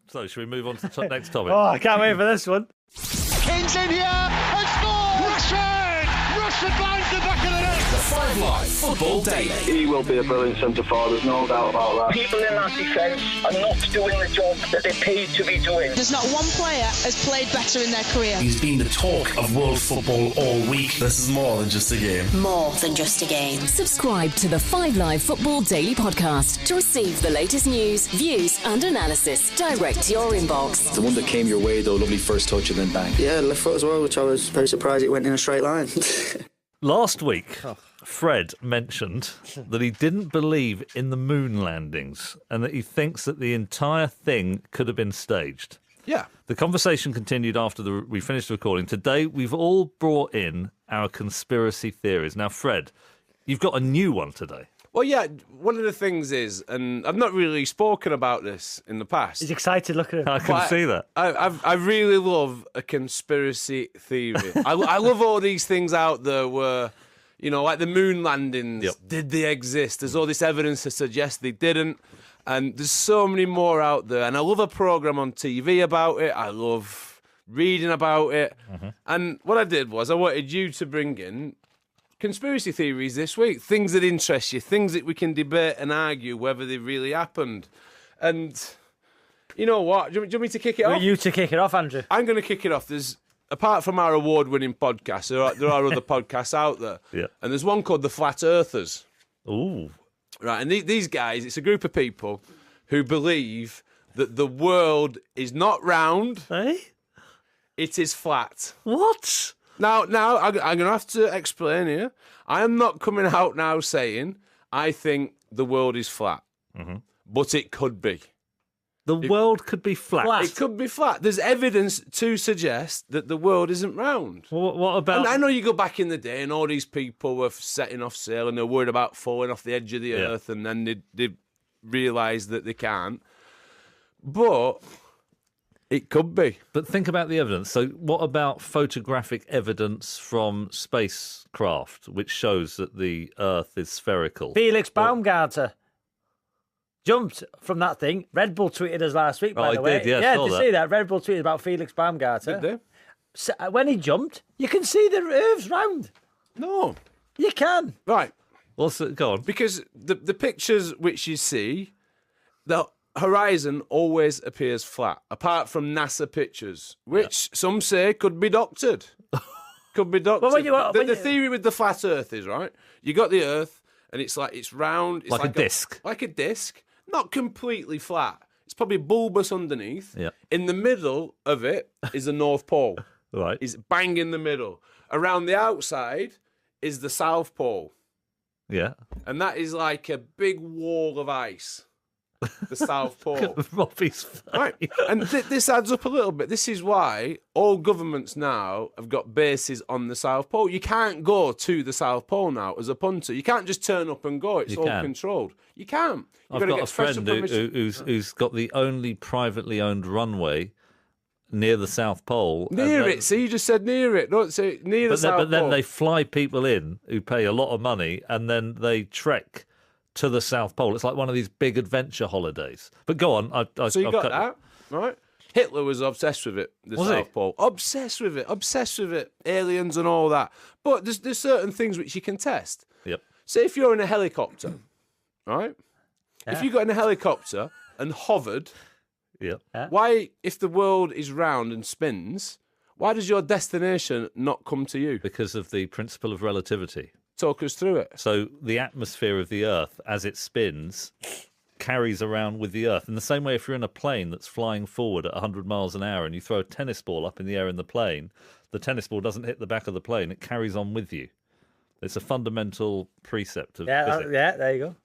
So, should we move on to the next topic? Oh, I can't wait for this one. Kane's in here and scores! Rashford blinds the back of the net. The 5 Live Football Daily. He will be a brilliant centre forward, there's no doubt about that. People in that defence are not doing the job that they're paid to be doing. There's not one player has played better in their career. He's been the talk of world football all week. This is more than just a game. More than just a game. Subscribe to the 5 Live Football Daily Podcast to receive the latest news, views and analysis direct to your inbox. The one that came your way though, lovely first touch and then bang. Yeah, left foot as well, which I was very surprised it went in a straight line. Last week, Fred mentioned that he didn't believe in the moon landings and that he thinks that the entire thing could have been staged. Yeah. The conversation continued after we finished recording. Today, we've all brought in our conspiracy theories. Now, Fred, you've got a new one today. Well, yeah, one of the things is, and I've not really spoken about this in the past. He's excited, look at him. I can see that. I really love a conspiracy theory. I love all these things out there where, you know, like the moon landings, did they exist? There's all this evidence to suggest they didn't. And there's so many more out there. And I love a programme on TV about it. I love reading about it. Mm-hmm. And what I did was I wanted you to bring in conspiracy theories this week, things that interest you, things that we can debate and argue whether they really happened. And you know what? Do you want me to kick it off? You to kick it off, Andrew. I'm going to kick it off. Apart from our award-winning podcast, there are other podcasts out there. Yeah. And there's one called The Flat Earthers. Ooh. Right, and these guys, it's a group of people who believe that the world is not round. Eh? It is flat. What? Now, I'm going to have to explain here. I am not coming out now saying I think the world is flat, but it could be. The world could be flat. It could be flat. There's evidence to suggest that the world isn't round. What about... And I know you go back in the day and all these people were setting off sail and they're worried about falling off the edge of the earth and then they realise that they can't. But... it could be. But think about the evidence. So what about photographic evidence from spacecraft, which shows that the Earth is spherical? Felix Baumgartner jumped from that thing. Red Bull tweeted us last week, by the way. Did, yeah, did you see that? Red Bull tweeted about Felix Baumgartner. Did they? So, when he jumped, you can see the Earth's round. No. You can. Right. Well, go on. Because the pictures which you see, the horizon always appears flat, apart from NASA pictures, which some say could be doctored. Could be doctored. Well, the theory with the flat Earth is, right, you got the Earth, and it's round. It's like a disc. Like a disc. Not completely flat. It's probably bulbous underneath. Yeah. In the middle of it is the North Pole. Right. It's bang in the middle. Around the outside is the South Pole. Yeah. And that is like a big wall of ice. The South Pole. Robbie's face. Right. And this adds up a little bit. This is why all governments now have got bases on the South Pole. You can't go to the South Pole now as a punter. You can't just turn up and go. It's all controlled. You can't. I've got a friend who's got the only privately owned runway near the South Pole. Near it. See, you just said near it. Don't say near the South Pole. But then they fly people in who pay a lot of money and then they trek to the South Pole. It's like one of these big adventure holidays. But go on. So you got that, right? Hitler was obsessed with it, the South Pole. Obsessed with it. Aliens and all that. But there's certain things which you can test. Yep. Say if you're in a helicopter, right? Yeah. If you got in a helicopter and hovered, why, if the world is round and spins, why does your destination not come to you? Because of the principle of relativity. Talk us through it. So the atmosphere of the Earth, as it spins, carries around with the Earth. In the same way, if you're in a plane that's flying forward at 100 miles an hour and you throw a tennis ball up in the air in the plane, the tennis ball doesn't hit the back of the plane. It carries on with you. It's a fundamental precept of physics. Yeah, there you go.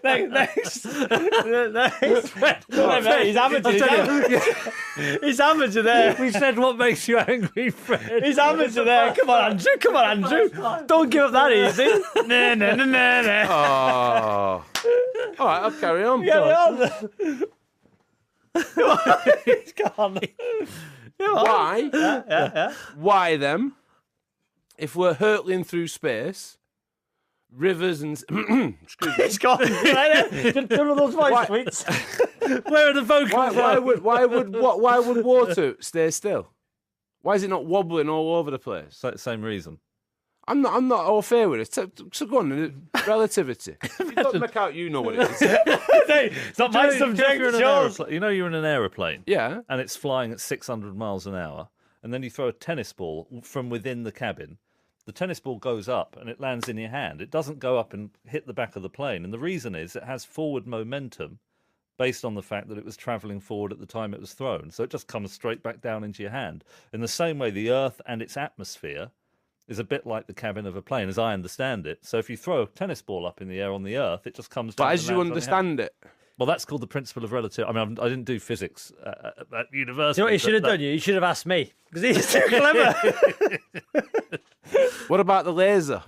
Next. He's amateur. He's amateur there. We said what makes you angry, Fred. He's amateur there. Come on, Andrew. Don't give up that easy. No. Oh. All right, I'll carry on. Come on. Why? Yeah. Why them? If we're hurtling through space, rivers and excuse me. It's gone. Just one of those voice tweets. Where are the vocals? Why would water stay still? Why is it not wobbling all over the place? Same reason. I'm not all fair with it. So go on, relativity. It doesn't make out you know what it is. It's not my subject, John. You know you're in an aeroplane. Yeah. And it's flying at 600 miles an hour, and then you throw a tennis ball from within the cabin. The tennis ball goes up and it lands in your hand. It doesn't go up and hit the back of the plane. And the reason is it has forward momentum based on the fact that it was travelling forward at the time it was thrown. So it just comes straight back down into your hand. In the same way, the Earth and its atmosphere is a bit like the cabin of a plane, as I understand it. So if you throw a tennis ball up in the air on the Earth, it just comes down. But as you understand it. Well, that's called the principle of relativity. I mean, I didn't do physics at university. You know what you should have done? You should have asked me, because he's too clever. What about the laser?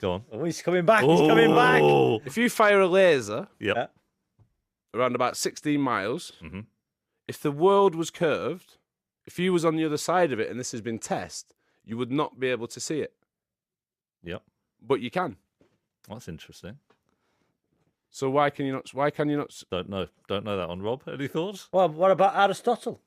Go on. Oh, he's coming back. He's coming back. If you fire a laser Yep. around about 16 miles, if the world was curved, if you was on the other side of it and this has been tested, you would not be able to see it. Yep. But you can. That's interesting. So why can you not? Don't know that one, Rob. Any thoughts? Well, what about Aristotle?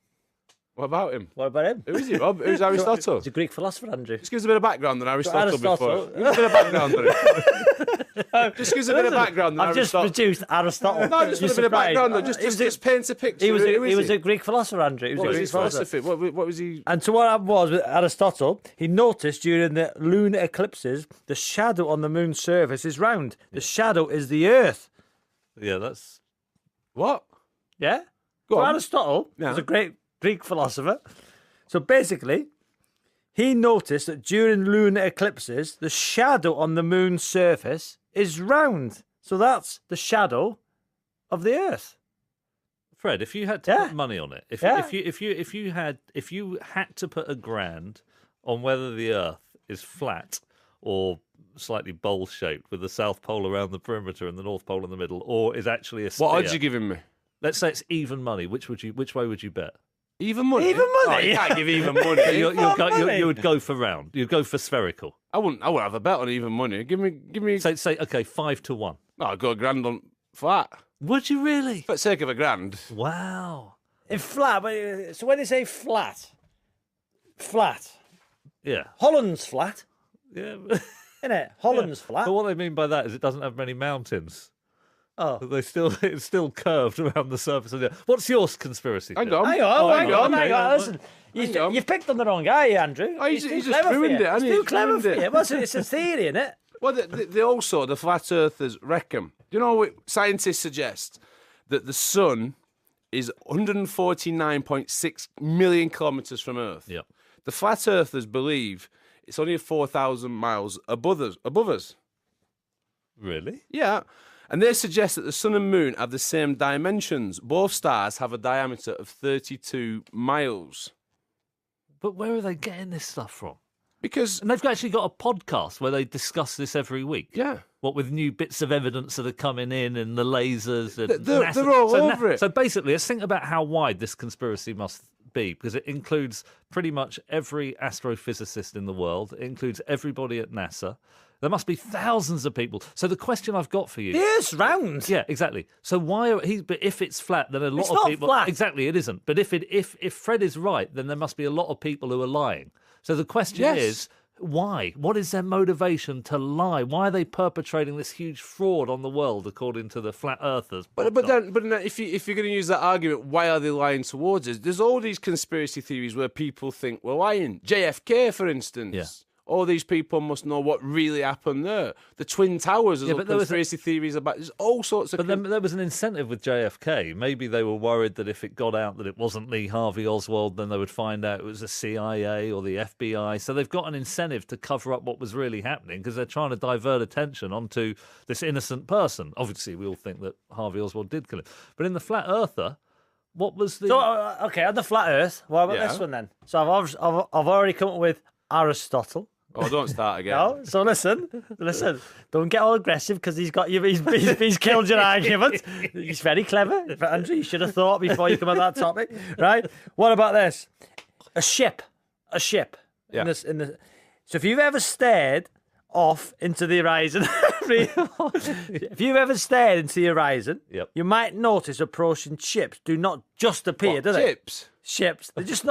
What about him? What about him? Who is he, Rob? Who's Aristotle? He's a Greek philosopher, Andrew. Just give us a bit of background on Aristotle, Aristotle. before. Give us a bit of background on it. Just give us a bit of background on I've just Aristotle. produced Aristotle. No, just a bit of background. Just paint a picture. He Who was he? a Greek philosopher, Andrew. He was What a was Greek his philosopher. philosophy? What was he? And so what happened was with Aristotle, he noticed during the lunar eclipses, the shadow on the moon's surface is round. The shadow is the Earth. Yeah, that's... What? Yeah? Go So on. Aristotle was a great Greek philosopher. So basically, he noticed that during lunar eclipses, the shadow on the moon's surface is round. So that's the shadow of the Earth. Fred, if you had to put money on it, if you had to put £1,000 on whether the Earth is flat or slightly bowl-shaped with the South Pole around the perimeter and the North Pole in the middle, or is actually a sphere, What odds are you giving me? Let's say it's even money. Which way would you bet? Even money? Even money? Oh, you can't give even money. You would go for round. You'd go for spherical. I wouldn't have a bet on even money. Give me. Say okay, 5-1. No, I'd go £1,000 on flat. Would you really? For the sake of £1,000. Wow. In flat, so when they say flat, Yeah. Holland's flat, Yeah. isn't it? Holland's flat. But what they mean by that is it doesn't have many mountains. Oh. It's still curved around the surface of the Earth. What's your conspiracy? Hang theory? on. Hang on. Okay. Listen, you've picked on the wrong guy, Andrew. Oh, he's too just clever for ruined you. it, hasn't He's he? too He's clever ruined for it. you. Well, it's a theory, isn't it? Well, they also, the flat earthers reckon, you know what scientists suggest? That the sun is 149.6 million kilometres from Earth. Yep. The flat earthers believe it's only 4,000 miles above us. Really? Yeah. And they suggest that the sun and moon have the same dimensions. Both stars have a diameter of 32 miles. But where are they getting this stuff from? Because... And they've actually got a podcast where they discuss this every week. Yeah. What with new bits of evidence that are coming in and the lasers and They're all over it. So basically, let's think about how wide this conspiracy must be, because it includes pretty much every astrophysicist in the world. It includes everybody at NASA. There must be thousands of people. So the question I've got for you... The Earth's round. Yeah, exactly. So why are he? But if it's flat, then a lot It's of not people... flat. Exactly, it isn't. But if Fred is right, then there must be a lot of people who are lying. So the question Yes. is... Why? What is their motivation to lie? Why are they perpetrating this huge fraud on the world, according to the flat earthers? But then if you're going to use that argument, why are they lying towards us? There's all these conspiracy theories where people think we're lying. JFK, for instance. Yeah. All these people must know what really happened there. The Twin Towers, there's all conspiracy theories about. There's all sorts of. But then there was an incentive with JFK. Maybe they were worried that if it got out that it wasn't Lee Harvey Oswald, then they would find out it was the CIA or the FBI. So they've got an incentive to cover up what was really happening because they're trying to divert attention onto this innocent person. Obviously, we all think that Harvey Oswald did kill him. But in the Flat Earther, what was the... So, okay, on the flat Earth, what about this one then? So I've already come up with Aristotle. Oh, don't start again. No, so listen. Don't get all aggressive because he's got you. He's killed your argument. He's very clever, Andrew. You should have thought before you come on that topic, right? What about this? A ship. Yeah. So if you've ever stared off into the horizon, If you've ever stared into the horizon, Yep. you might notice approaching ships do not just appear, do they? Chips. Ships. They just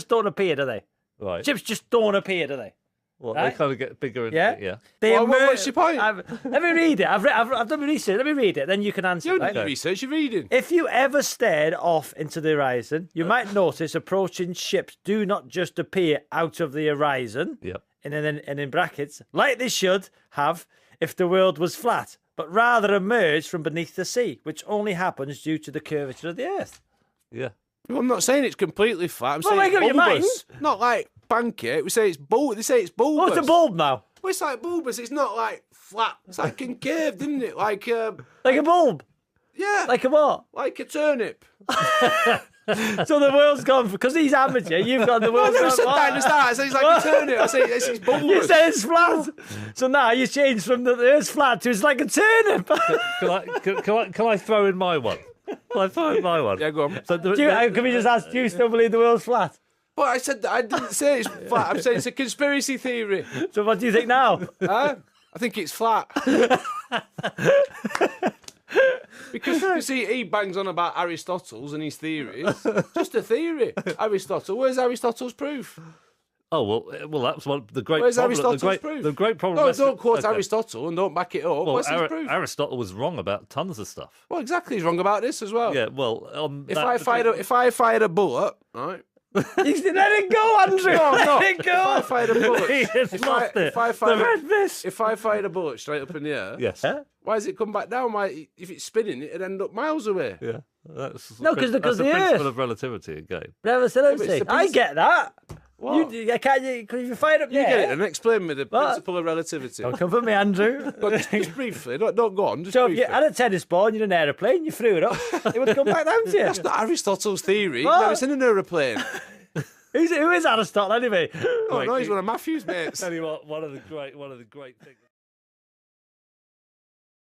don't appear, do they? Right. Ships just don't appear, do they? Well, Right? they kind of get bigger and Yeah. They What's your point? Let me read it. I've done my research. Let me read it. Then you can answer. You don't right? do research, you're reading. If you ever stared off into the horizon, you might notice approaching ships do not just appear out of the horizon, Yep. and in brackets, like they should have if the world was flat, but rather emerge from beneath the sea, which only happens due to the curvature of the earth. Yeah. Well, I'm not saying it's completely flat. I'm Well, saying make up it's your bulbous. Not like pancake. We say it's bulbous. They say it's bulbous. What's a bulb now? Well, it's like bulbous. It's not like flat. It's like concaved, isn't it? Like Like a bulb? yeah, Like a what? like a turnip. So the world's gone, because he's amateur, you've got the I world's never gone. said that in the start. I said it's like a turnip. I said it's bulbous. You said it's flat. So now you changed from the earth's flat to it's like a turnip. Can I throw in my one? Can I throw in my one? Yeah, go on. So Can we just ask, do you still believe the world's flat? But I said that I didn't say it's flat. I'm saying it's a conspiracy theory. So what do you think now? Huh? I think it's flat. Because you see, he bangs on about Aristotle's and his theories. Just a theory. Aristotle. Where's Aristotle's proof? Oh well, that's one the great. Where's problem, Aristotle's proof? The great problem. No, don't quote Aristotle and don't back it up. Well, Where's his proof? Aristotle was wrong about tons of stuff. Well, exactly. He's wrong about this as well. Yeah. Well, If I fired a bullet, right? Let it go, Andrew. No, I'm not. Let it go. If I fired a bullet, He's lost it. if I fired The red mist. if I fired a bullet straight up in the air, yes. why does it come back down? Why, if it's spinning, it'd end up miles away. Yeah. That's No, 'cause that's the the principle Earth. of relativity again. Relativity. I get that. What? Because if you fired up You there. get it, and explain me the principle of relativity. Don't come for me, Andrew. But just briefly, don't go on. Just So if briefly. you had a tennis ball and you're in an aeroplane, you threw it up, it would come back down to you. That's not Aristotle's theory. What? No, it's in an aeroplane. Who is Aristotle anyway? Oh, no, he's one of Matthew's mates. Tell you what, one of the great things.